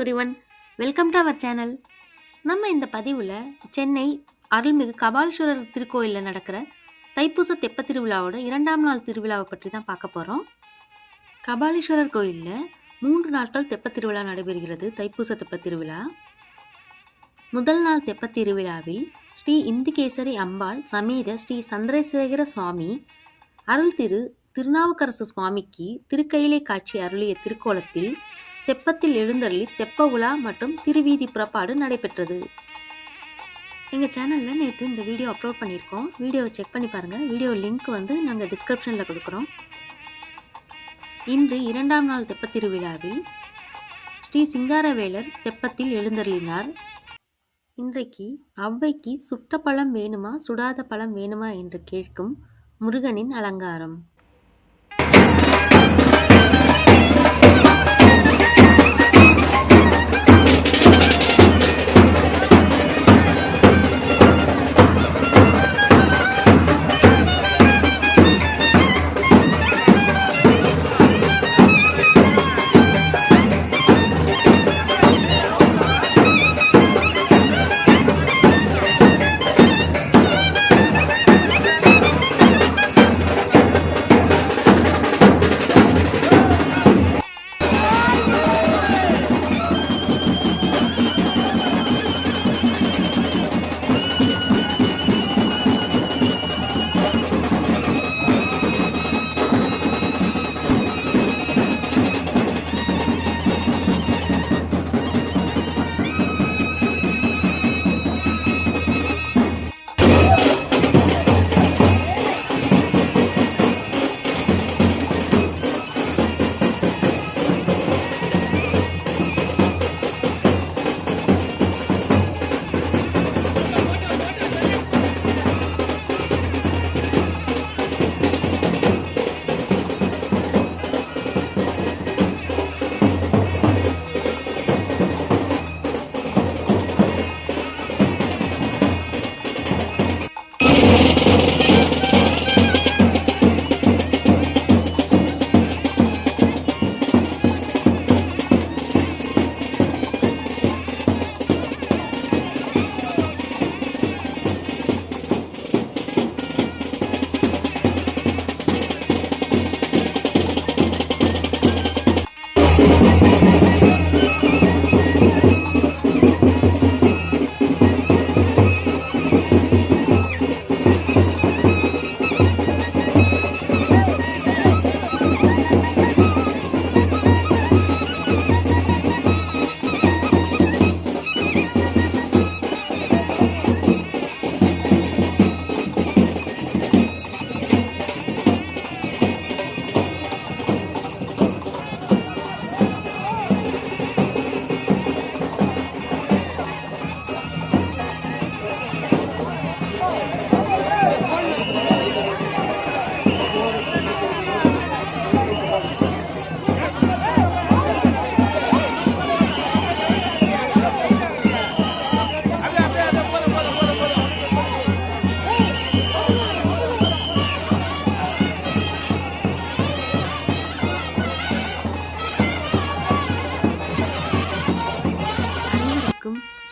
Everyone, welcome to our channel. நம்ம இந்த பதிவில் சென்னை அருள்மிகு கபாலீஸ்வரர் திருக்கோயிலில் நடக்கிற தைப்பூச தெப்பத் திருவிழாவோட 2ஆம் நாள் திருவிழாவை பற்றி தான் பார்க்க போகிறோம். கபாலீஸ்வரர் கோயிலில் 3 நாட்கள் தெப்பத் திருவிழா நடைபெறுகிறது. தைப்பூச தெப்பத் திருவிழா முதல் நாள் தெப்பத் திருவிழாவில் ஸ்ரீ இந்திகேசரி அம்பாள் சமேத ஸ்ரீ சந்திரசேகர சுவாமி அருள் திருநாவுக்கரசு சுவாமிக்கு திருக்கையிலை காட்சி அருளிய திருக்கோலத்தில் தெப்பத்தில் எழுந்தருளி தெப்ப உலா மற்றும் திருவீதி புறப்பாடு நடைபெற்றது. எங்கள் சேனலில் நேற்று இந்த வீடியோ அப்லோட் பண்ணியிருக்கோம். வீடியோவை செக் பண்ணி பாருங்கள். வீடியோ லிங்க் நாங்கள் டிஸ்கிரிப்ஷனில் கொடுக்குறோம். இன்று 2ஆம் நாள் தெப்பத் திருவிழாவில் ஸ்ரீ சிங்காரவேலர் தெப்பத்தில் எழுந்தருளினார். இன்றைக்கு ஔவைக்கு சுட்ட பழம் வேணுமா சுடாத பழம் வேணுமா என்று கேட்கும் முருகனின் அலங்காரம்.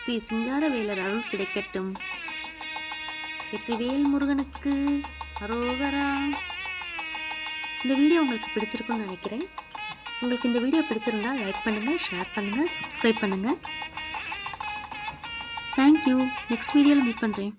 ஸ்ரீ சிங்காரவேலர் அருள் கிடைக்கட்டும். வெற்றிவேல் முருகனுக்கு அரோகரா. இந்த வீடியோ உங்களுக்கு பிடிச்சிருக்குன்னு நினைக்கிறேன். உங்களுக்கு இந்த வீடியோ பிடிச்சிருந்தா லைக் பண்ணுங்கள், ஷேர் பண்ணுங்கள், சப்ஸ்கிரைப் பண்ணுங்கள். தேங்க்யூ. நெக்ஸ்ட் வீடியோவில் மீட் பண்ணுறேன்.